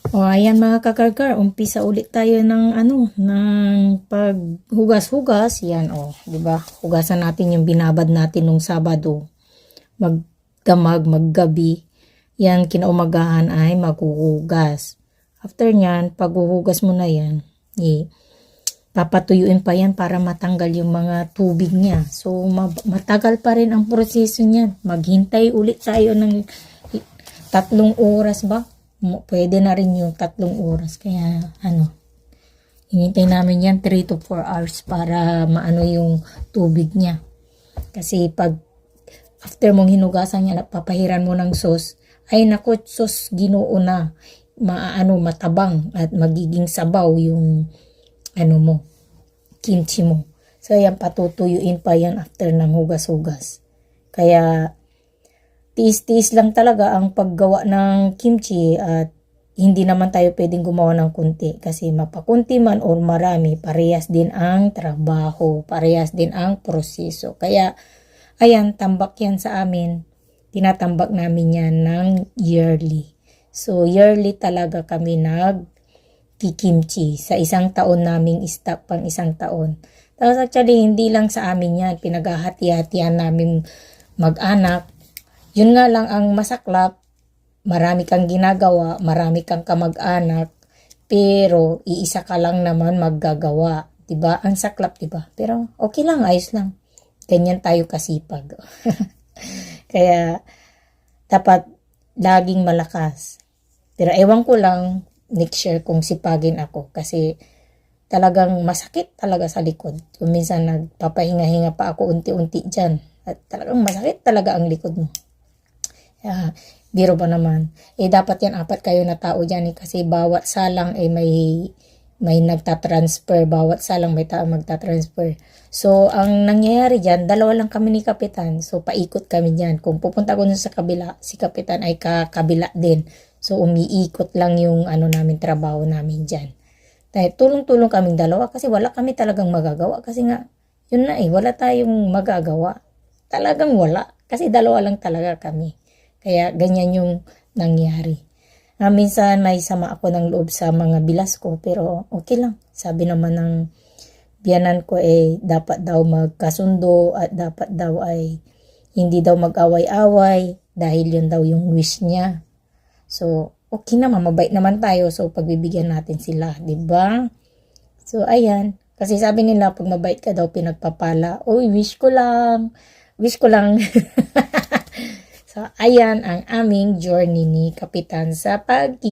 O ayan mga kakarkar, umpisa ulit tayo ng ng paghugas-hugas. Yan o, 'di ba? Hugasan natin yung binabad natin nung Sabado. Magdamag, maggabi. Yan kinaumagahan ay maghuhugas. After nyan, paghuhugas mo na yan, papatuyuin pa yan para matanggal yung mga tubig niya. So matagal pa rin ang proseso niyan. Maghintay ulit tayo ng 3 oras ba? Pwede na rin yung 3 oras. Kaya, hinintay namin yan 3 to 4 hours para maano yung tubig niya. Kasi pag after mong hinugasan niya, papahiran mo ng sauce, ay naku, sauce ginoo na. Matabang at magiging sabaw yung kimchi mo. So, yan, patutuyuin pa yan after ng hugas-hugas. Kaya, tiis-tiis lang talaga ang paggawa ng kimchi at hindi naman tayo pwedeng gumawa ng kunti kasi mapakunti man o marami, parehas din ang trabaho, parehas din ang proseso. Kaya, ayan, tambak yan sa amin. Tinatambak namin yan ng yearly. So, yearly talaga kami nag-kimchi. Sa isang taon naming stock pang isang taon. Tapos actually, hindi lang sa amin yan. Pinaghahati-hatian namin mag-anak. Yun nga lang ang masaklap, marami kang ginagawa, marami kang kamag-anak, pero iisa ka lang naman maggagawa. Diba? Ang saklap, diba? Pero okay lang, ayos lang. Ganyan tayo kasipag. Kaya, dapat laging malakas. Pero ewan ko lang, next year kung sipagin ako. Kasi talagang masakit talaga sa likod. So, minsan nagpapahinga-hinga pa ako unti-unti dyan. At talagang masakit talaga ang likod mo. Biro ba naman? Dapat yan 4 kayo na tao dyan kasi bawat salang may nagtatransfer. Bawat salang may tao magtatransfer. So, ang nangyayari dyan, 2 lang kami ni Kapitan. So, paikot kami dyan. Kung pupunta ko sa kabila, si Kapitan ay kakabila din. So, umiikot lang yung namin, trabaho namin dyan. Dahil tulong-tulong kaming 2 kasi wala kami talagang magagawa. Kasi nga, yun na wala tayong magagawa. Talagang wala. Kasi 2 lang talaga kami. Kaya ganyan yung nangyari. Minsan may sama ako ng loob sa mga bilas ko pero okay lang. Sabi naman ng biyanan ko dapat daw magkasundo at dapat daw ay hindi daw mag-away-away dahil yun daw yung wish niya. So okay naman, mabait naman tayo so pagbibigyan natin sila, 'di ba? So ayan, kasi sabi nila pag mabait ka daw pinagpapala. Oy, wish ko lang. So, ayan ang aming journey ni Kapitan sa